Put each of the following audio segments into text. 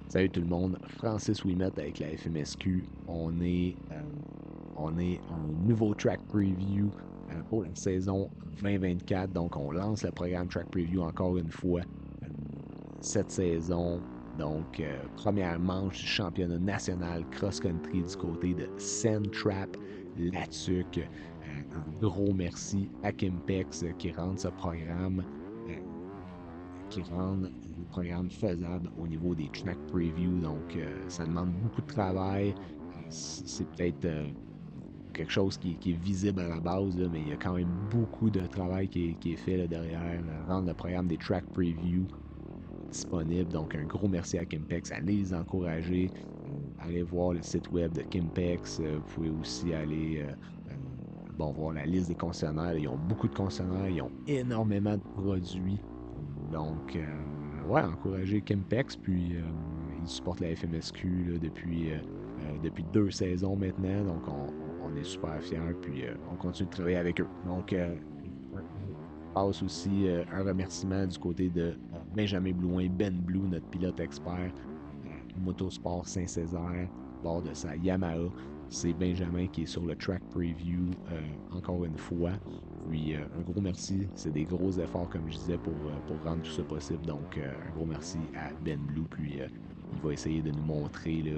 Salut tout le monde, Francis Ouimet avec la FMSQ. On est un nouveau track preview pour la saison 2024. Donc, on lance le programme track preview encore une fois cette saison. Donc, première manche du championnat national cross-country du côté de Centrap Latuc. Un gros merci à Kimpex qui rend ce programme euh, qui rendent le programme faisable au niveau des track previews. Donc, ça demande beaucoup de travail. C'est peut-être quelque chose qui est visible à la base, là, mais il y a quand même beaucoup de travail qui est fait là, derrière, rendre le programme des track previews disponible. Donc, un gros merci à Kimpex. Allez les encourager. Allez voir le site web de Kimpex. Vous pouvez aussi aller voir la liste des concessionnaires. Ils ont beaucoup de concessionnaires. Ils ont énormément de produits. Donc, ouais, encourager Kimpex. Puis, ils supportent la FMSQ là, depuis 2 saisons maintenant. Donc, on est super fiers. Puis, on continue de travailler avec eux. Donc, passe aussi un remerciement du côté de Benjamin Blouin, Ben Blue, notre pilote expert Motosport Saint-Césaire, bord de sa Yamaha. C'est Benjamin qui est sur le track preview encore une fois. Puis un gros merci. C'est des gros efforts, comme je disais, pour rendre tout ça possible. Donc un gros merci à Ben Blue. Puis il va essayer de nous montrer là,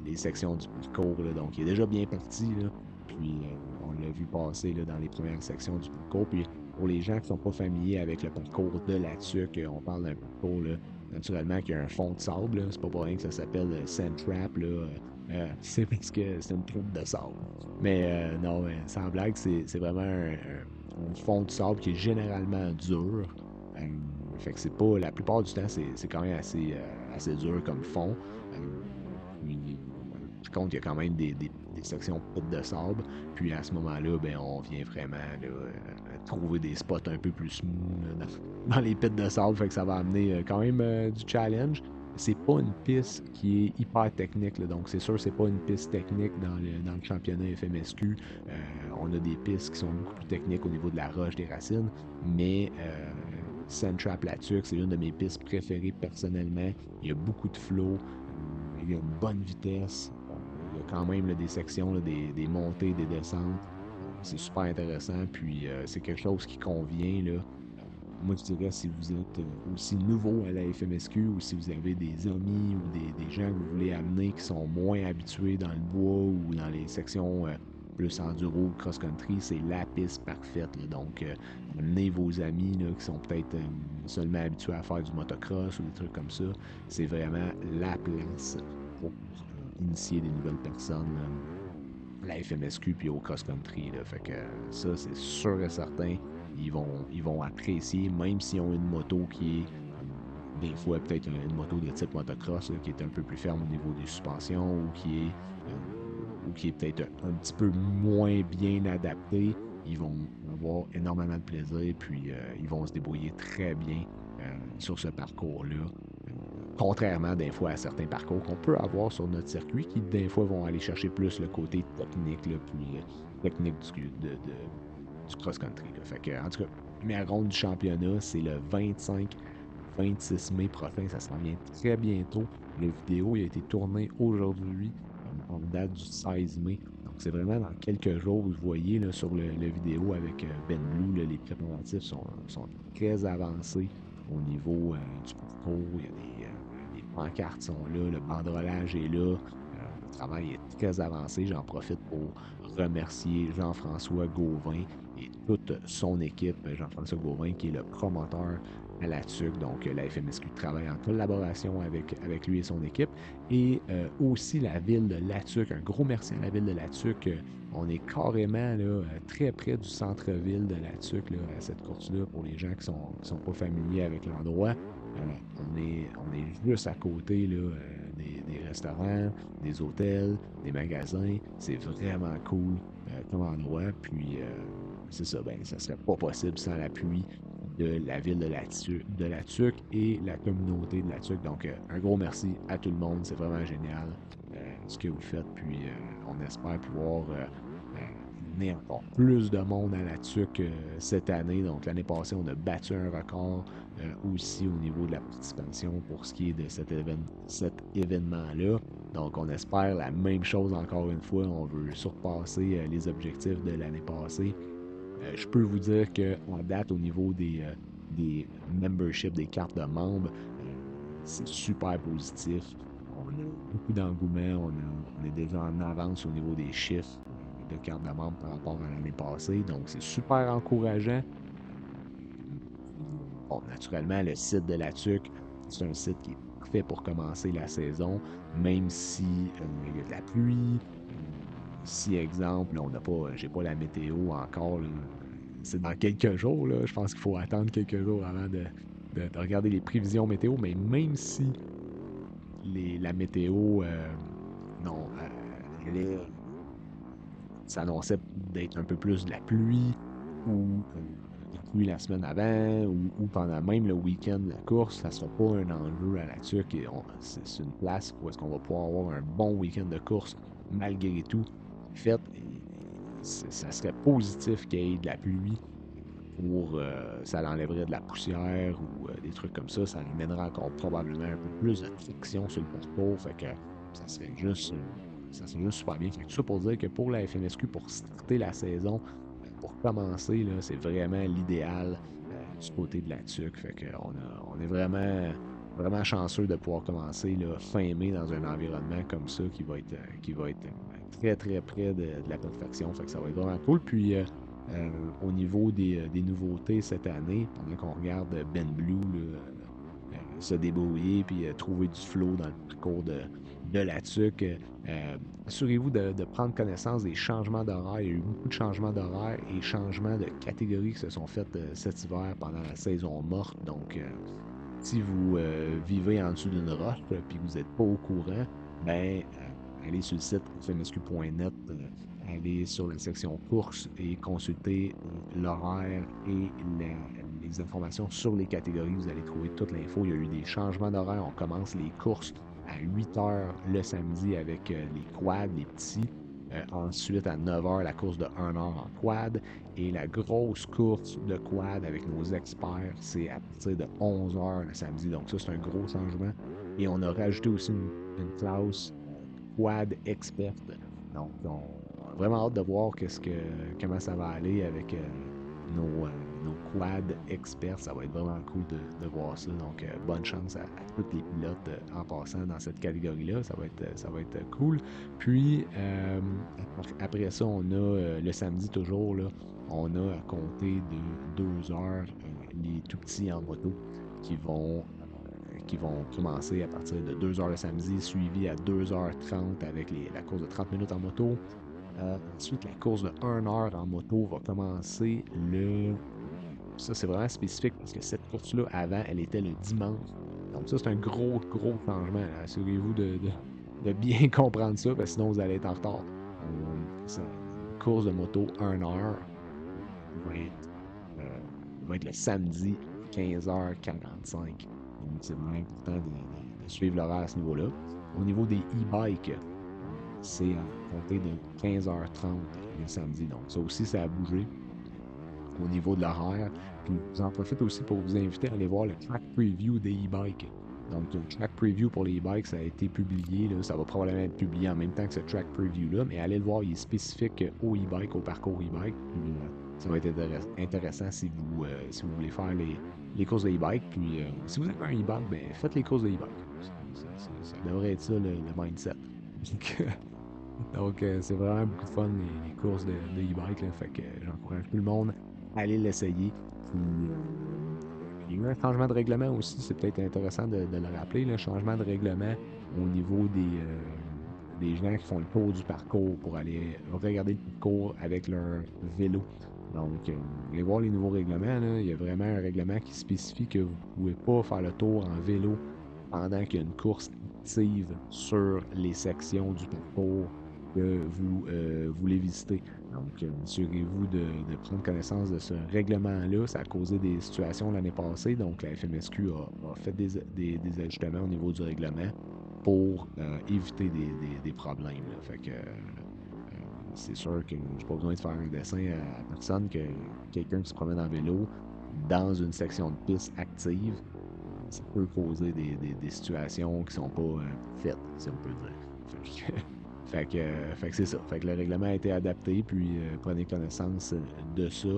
les sections du parcours. Là. Donc il est déjà bien parti. Là. Puis on l'a vu passer là, dans les premières sections du parcours. Puis pour les gens qui ne sont pas familiers avec le parcours de la TUC, on parle d'un parcours là, naturellement qu'il y a un fond de sable. C'est pas pour rien que ça s'appelle Sand Trap. C'est parce que c'est une trappe de sable. Mais non, sans blague, c'est vraiment un fond de sable qui est généralement dur. Euh, Fait que c'est pas. La plupart du temps, c'est quand même assez dur comme fond. Puis, par contre, il y a quand même des sections petites de sable. Puis à ce moment-là, ben, on vient vraiment là, trouver des spots un peu plus smooth là, dans les pits de sable. Fait que ça va amener quand même du challenge. C'est pas une piste qui est hyper technique. Là. Donc c'est sûr c'est pas une piste technique dans le championnat FMSQ. On a des pistes qui sont beaucoup plus techniques au niveau de la roche des racines. Mais Sandtrap Latuc, c'est une de mes pistes préférées personnellement. Il y a beaucoup de flow. Il y a une bonne vitesse. Il y a quand même là, des sections, là, des montées, des descentes. C'est super intéressant. Puis c'est quelque chose qui convient. Là. Moi, je dirais si vous êtes aussi nouveau à la FMSQ ou si vous avez des amis ou des gens que vous voulez amener qui sont moins habitués dans le bois ou dans les sections plus enduro, cross-country, c'est la piste parfaite. Là. Donc, amenez vos amis là, qui sont peut-être seulement habitués à faire du motocross ou des trucs comme ça. C'est vraiment la place pour initier des nouvelles personnes. La FMSQ puis au cross-country. Là. Fait que ça, c'est sûr et certain. Ils vont apprécier, même s'ils ont une moto qui est des fois peut-être une moto de type motocross là, qui est un peu plus ferme au niveau des suspensions ou qui est peut-être un petit peu moins bien adaptée. Ils vont avoir énormément de plaisir puis ils vont se débrouiller très bien sur ce parcours-là. Contrairement des fois à certains parcours qu'on peut avoir sur notre circuit qui des fois vont aller chercher plus le côté technique, là, puis technique du cross-country. Fait que, en tout cas, première ronde du championnat, c'est le 25-26 mai prochain. Ça s'en vient très bientôt. La vidéo il a été tournée aujourd'hui, en date du 16 mai. Donc, c'est vraiment dans quelques jours. Vous voyez là, sur le vidéo avec Ben Blue, là, les préparatifs sont très avancés au niveau du parcours. Il y a les pancartes sont là, le banderolage est là. Le travail est très avancé. J'en profite pour remercier Jean-François Gauvin et toute son équipe. Jean-François Gauvin, qui est le promoteur à la TUC, donc la FMSQ travaille en collaboration avec lui et son équipe. Et aussi la ville de Latuc. Un gros merci à la ville de Latuc. On est carrément là, très près du centre-ville de Latuc là, à cette course-là pour les gens qui sont pas familiers avec l'endroit. On est juste à côté là, des restaurants, des hôtels, des magasins. C'est vraiment cool comme endroit. Puis c'est ça, ben, ça serait pas possible sans l'appui de la ville de la Tuque et la communauté de la Tuque. Donc, un gros merci à tout le monde. C'est vraiment génial ce que vous faites. Puis, on espère pouvoir amener encore plus de monde à la Tuque cette année. Donc, l'année passée, on a battu un record aussi au niveau de la participation pour ce qui est de cet événement-là. Donc, on espère la même chose encore une fois. On veut surpasser les objectifs de l'année passée. Je peux vous dire qu'en date, au niveau des memberships, des cartes de membres, c'est super positif. On a beaucoup d'engouement. On est déjà en avance au niveau des chiffres de cartes de membres par rapport à l'année passée. Donc, c'est super encourageant. Bon, naturellement, le site de la TUC, c'est un site qui est parfait pour commencer la saison, même si il y a de la pluie. Si, exemple, on n'a pas, j'ai pas la météo encore, là, c'est dans quelques jours, là, je pense qu'il faut attendre quelques jours avant de regarder les prévisions météo, mais même si la météo non, elle s'annonçait d'être un peu plus de la pluie ou la pluie la semaine avant ou pendant même le week-end de la course, ça ne sera pas un enjeu à la TUC. C'est une place où est-ce qu'on va pouvoir avoir un bon week-end de course malgré tout. En fait, ça serait positif qu'il y ait de la pluie pour ça l'enlèverait de la poussière ou des trucs comme ça. Ça amènera encore probablement un peu plus de friction sur le parcours. Fait que ça serait juste super bien. Fait que tout ça pour dire que pour la FMSQ, pour starter la saison, pour commencer, là, c'est vraiment l'idéal du côté de la TUC. Fait que on est vraiment chanceux de pouvoir commencer là, fin mai dans un environnement comme ça qui va être très très près de la perfection. Fait que ça va être vraiment cool. Puis au niveau des nouveautés cette année, pendant qu'on regarde Ben Blue là, se débrouiller puis trouver du flow dans le parcours de la TUC. Assurez-vous de prendre connaissance des changements d'horaire. Il y a eu beaucoup de changements d'horaire et changements de catégories qui se sont faits cet hiver pendant la saison morte. Donc, si vous vivez en dessous d'une roche puis vous n'êtes pas au courant, ben, allez sur le site fmsq.net, allez sur la section courses et consultez l'horaire et les informations sur les catégories. Vous allez trouver toute l'info. Il y a eu des changements d'horaire. On commence les courses à 8 heures le samedi avec les quads, les petits. Ensuite, à 9 heures, la course de 1 heure en quad. Et la grosse course de quad avec nos experts, c'est à partir de 11 heures le samedi. Donc ça, c'est un gros changement. Et on a rajouté aussi une classe quad experte. Donc, on a vraiment hâte de voir comment ça va aller avec nos quad experts. Ça va être vraiment cool de voir ça. Donc, bonne chance à tous les pilotes en passant dans cette catégorie-là. Ça va être cool. Puis, après ça, on a le samedi toujours, là, on a à compter de 2 heures les tout petits en moto qui vont commencer à partir de 2 heures le samedi, suivi à 2h30 avec la course de 30 minutes en moto. Ensuite, la course de 1 heure en moto va commencer le... Ça, c'est vraiment spécifique parce que cette course-là, avant, elle était le dimanche. Donc ça, c'est un gros changement. Assurez-vous de bien comprendre ça, parce que sinon, vous allez être en retard. C'est une course de moto 1 heure va être le samedi 15h45. Donc, c'est vraiment important de suivre l'horaire à ce niveau-là. Au niveau des e-bikes, c'est à compter de 15h30 le samedi. Donc, ça aussi, ça a bougé au niveau de l'horaire. Puis, j'en profite aussi pour vous inviter à aller voir le track preview des e-bikes. Donc, le track preview pour les e-bikes, ça a été publié. Là, ça va probablement être publié en même temps que ce track preview-là. Mais allez le voir, il est spécifique au e-bike, au parcours e-bike. Puis, ça va être intéressant si vous voulez faire les courses de e-bike. Puis, si vous avez un e-bike, ben, faites les courses de e-bike. Ça devrait être ça le mindset. Donc, c'est vraiment beaucoup de fun, les courses de e-bike. Fait que j'encourage tout le monde à aller l'essayer. Puis, il y a eu un changement de règlement aussi. C'est peut-être intéressant de le rappeler. Le changement de règlement au niveau des gens qui font le tour du parcours pour aller regarder le parcours avec leur vélo. Donc, allez voir les nouveaux règlements. Là. Il y a vraiment un règlement qui spécifie que vous ne pouvez pas faire le tour en vélo pendant qu'il y a une course active sur les sections du parcours que vous voulez visiter. Donc, assurez-vous de prendre connaissance de ce règlement-là. Ça a causé des situations l'année passée. Donc, la FMSQ a fait des ajustements au niveau du règlement pour éviter des problèmes. Là. Fait que c'est sûr que j'ai pas besoin de faire un dessin à personne que quelqu'un qui se promène en vélo dans une section de piste active, ça peut causer des situations qui sont pas faites, si on peut dire. Fait que c'est ça. Fait que le règlement a été adapté, puis prenez connaissance de ça.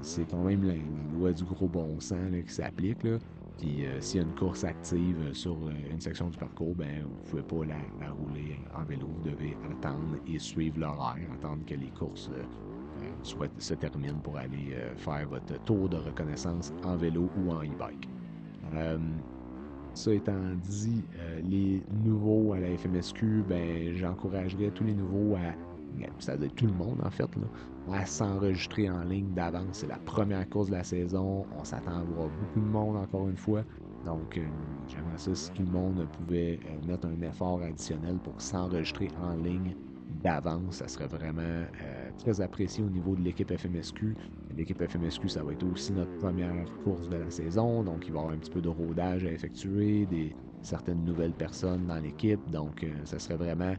C'est quand même la loi du gros bon sens là, qui s'applique. Là. Puis s'il y a une course active sur une section du parcours, ben vous pouvez pas la rouler en vélo. Vous devez attendre et suivre l'horaire, attendre que les courses se terminent pour aller faire votre tour de reconnaissance en vélo ou en e-bike. Ça étant dit, les nouveaux à la FMSQ, ben j'encouragerais tous les nouveaux ça doit être tout le monde en fait, là, à s'enregistrer en ligne d'avance. C'est la première course de la saison. On s'attend à voir beaucoup de monde encore une fois. Donc, j'aimerais ça si tout le monde pouvait mettre un effort additionnel pour s'enregistrer en ligne d'avance. Ça serait vraiment très apprécié au niveau de l'équipe FMSQ. L'équipe FMSQ, ça va être aussi notre première course de la saison. Donc, il va y avoir un petit peu de rodage à effectuer, certaines nouvelles personnes dans l'équipe. Donc, ça serait vraiment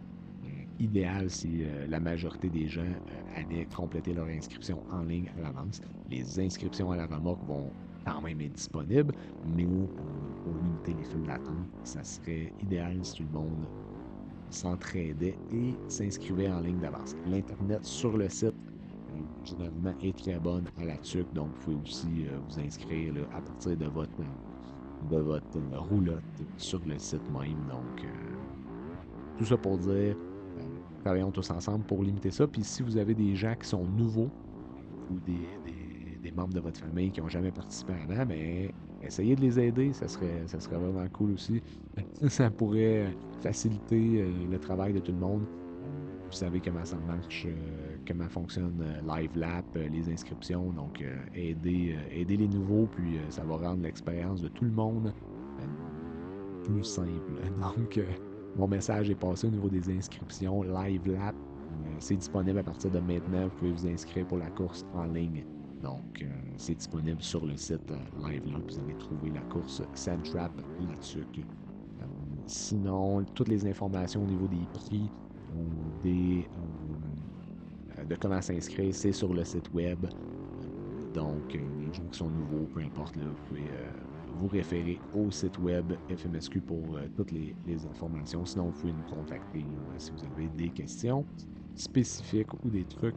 idéal si la majorité des gens allaient compléter leur inscription en ligne à l'avance. Les inscriptions à la remorque vont quand même être disponibles, mais pour limiter les files d'attente, ça serait idéal si tout le monde s'entraidait et s'inscrivait en ligne d'avance. L'Internet sur le site, généralement, est très bonne à la TUC, donc vous pouvez aussi vous inscrire là, à partir de votre roulotte sur le site même. Donc, tout ça pour dire, travaillons tous ensemble pour limiter ça. Puis si vous avez des gens qui sont nouveaux ou des membres de votre famille qui n'ont jamais participé avant, mais essayez de les aider, ça serait vraiment cool aussi. Ça pourrait faciliter le travail de tout le monde. Vous savez comment ça marche, comment fonctionne LiveLap, les inscriptions. Donc, aider les nouveaux, puis ça va rendre l'expérience de tout le monde plus simple. Donc, mon message est passé au niveau des inscriptions. LiveLap, c'est disponible à partir de maintenant. Vous pouvez vous inscrire pour la course en ligne. Donc, c'est disponible sur le site LiveLap. Vous allez trouver la course Sandtrap là-dessus. Sinon, toutes les informations au niveau des prix ou de comment s'inscrire, c'est sur le site web. Donc, les gens qui sont nouveaux, peu importe, là, vous pouvez vous référer au site web FMSQ pour toutes les informations. Sinon, vous pouvez nous contacter si vous avez des questions spécifiques ou des trucs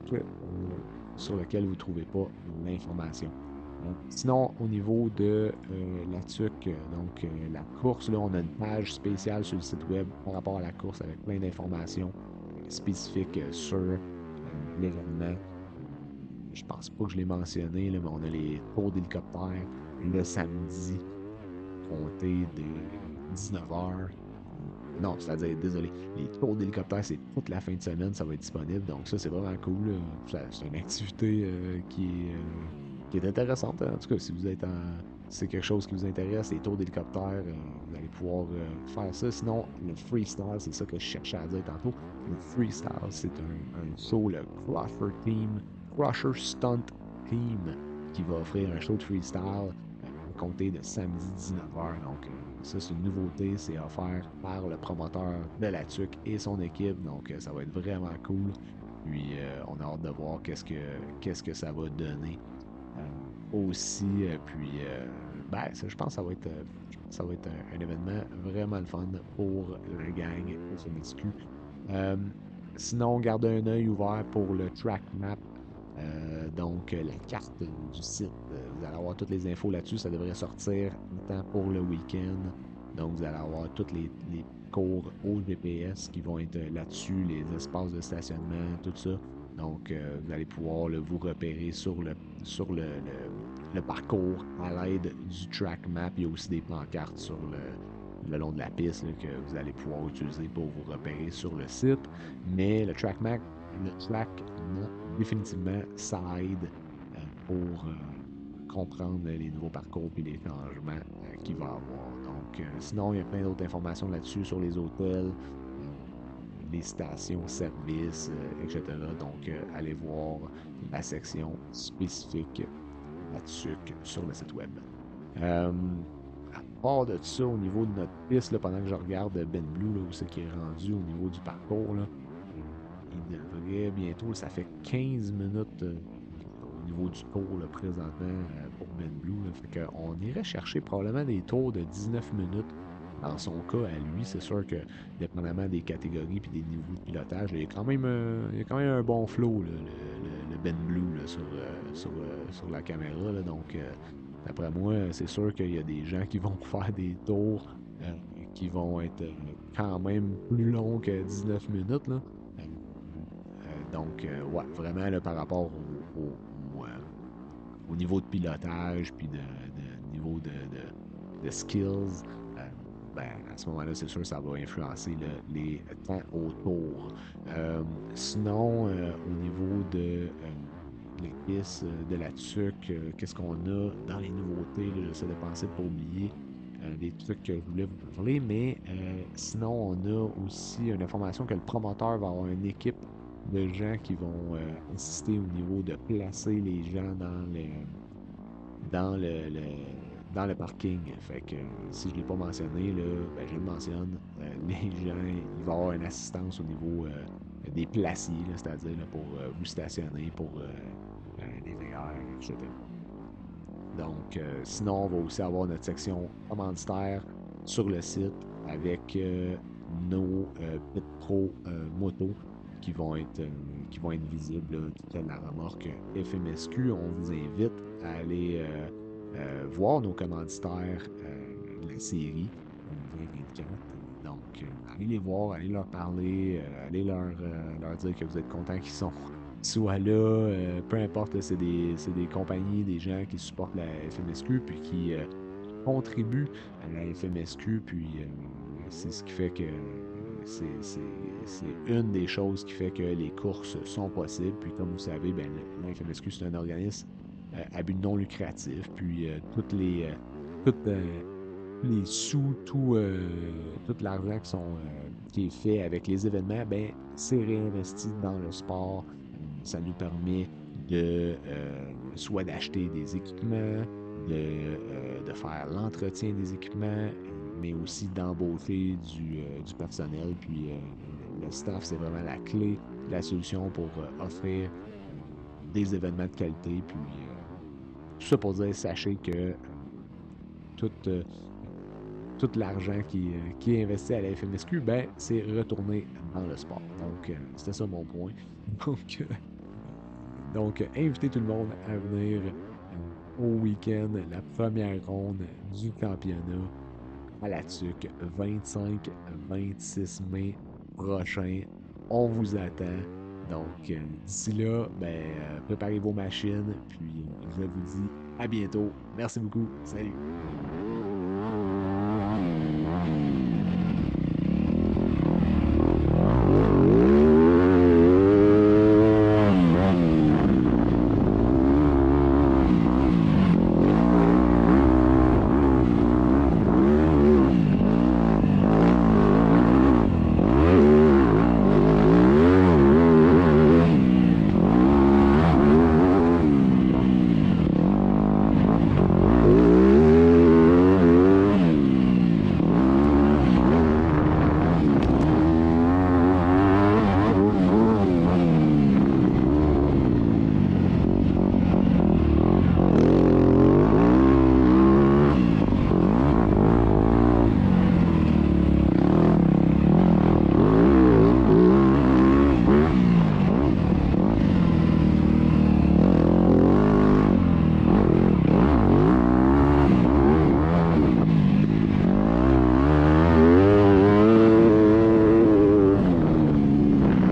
sur lesquels vous ne trouvez pas l'information. Sinon, au niveau de la TUC, donc la course, là, on a une page spéciale sur le site web par rapport à la course avec plein d'informations spécifiques sur l'événement. Je pense pas que je l'ai mentionné, là, mais on a les tours d'hélicoptère le samedi, compté des 19h. Non, c'est-à-dire, désolé, les tours d'hélicoptère, c'est toute la fin de semaine, ça va être disponible. Donc ça, c'est vraiment cool. C'est une activité qui est intéressante. En tout cas, si vous êtes c'est quelque chose qui vous intéresse, les tours d'hélicoptère, vous allez pouvoir faire ça. Sinon, le freestyle, c'est ça que je cherchais à dire tantôt. Le freestyle, c'est un show, le Crusher Stunt Team, qui va offrir un show de freestyle compter de samedi 19h. Donc, ça, c'est une nouveauté. C'est offert par le promoteur de la TUC et son équipe. Donc, ça va être vraiment cool. Puis, on a hâte de voir qu'est-ce que ça va donner aussi. Puis, je pense que ça va être un événement vraiment le fun pour la gang FMSQ. Sinon, gardez un œil ouvert pour le track map. Donc, la carte du site, vous allez avoir toutes les infos là-dessus. Ça devrait sortir en temps pour le week-end. Donc, vous allez avoir toutes les cours au GPS qui vont être là-dessus, les espaces de stationnement, tout ça. Donc, vous allez pouvoir vous repérer sur le parcours à l'aide du track map. Il y a aussi des pancartes sur le long de la piste là, que vous allez pouvoir utiliser pour vous repérer sur le site. Mais le track map, définitivement, ça aide pour comprendre les nouveaux parcours et les changements qu'il va y avoir. Donc, sinon, il y a plein d'autres informations là-dessus sur les hôtels, les stations-service, etc. Donc, allez voir la section spécifique là-dessus sur le site web. À part de ça, au niveau de notre piste, là, pendant que je regarde Ben Blue, là, où c'est qui est rendu au niveau du parcours, là, il devrait bientôt, ça fait 15 minutes, au niveau du tour là, présentement pour Ben Blue. Là. Fait qu'on irait chercher probablement des tours de 19 minutes. Dans son cas, à lui, c'est sûr que, dépendamment des catégories et des niveaux de pilotage, il y a quand même un bon flow, là, le Ben Blue, là, sur la caméra. Là. Donc, d'après moi, c'est sûr qu'il y a des gens qui vont faire des tours qui vont être quand même plus longs que 19 minutes. Là. Donc, ouais, vraiment, là, par rapport au niveau de pilotage, puis de niveau de skills, euh, ben, à ce moment-là, c'est sûr que ça va influencer les temps autour. Euh, Sinon, au niveau les pistes, de la tuque, qu'est-ce qu'on a dans les nouveautés, là, j'essaie de penser pour pas oublier des trucs que je voulais vous parler, mais sinon, on a aussi une information que le promoteur va avoir une équipe de gens qui vont assister au niveau de placer les gens dans dans le parking. Fait que si je ne l'ai pas mentionné, là, ben, je le mentionne. Les gens, il va y avoir une assistance au niveau des placiers, là, c'est-à-dire là, pour vous stationner, pour les VR, etc. Donc, sinon, on va aussi avoir notre section commanditaire sur le site avec nos Pit Pro motos qui vont être visibles là, tout à la remorque FMSQ. On vous invite à aller voir nos commanditaires de la série 2024. Donc, allez les voir, allez leur parler, allez leur dire que vous êtes contents qu'ils soient là. Peu importe, là, c'est des compagnies, des gens qui supportent la FMSQ puis qui contribuent à la FMSQ. Puis c'est ce qui fait que c'est une des choses qui fait que les courses sont possibles. Puis comme vous savez, ben, la FMSQ, c'est un organisme à but non lucratif. Puis toutes les sous, tout l'argent qui est fait avec les événements, ben, c'est réinvesti dans le sport. Ça nous permet soit d'acheter des équipements, de faire l'entretien des équipements, mais aussi d'embaucher du personnel. Puis le staff, c'est vraiment la clé de la solution pour offrir des événements de qualité. Puis tout ça pour dire, sachez que tout, tout l'argent qui est investi à la FMSQ, ben, c'est retourné dans le sport. Donc, c'était ça mon point. Donc, invitez tout le monde à venir au week-end, la première ronde du championnat à la TUC, 25-26 mai prochain. On vous attend. Donc, d'ici là, ben, préparez vos machines, puis je vous dis à bientôt. Merci beaucoup. Salut!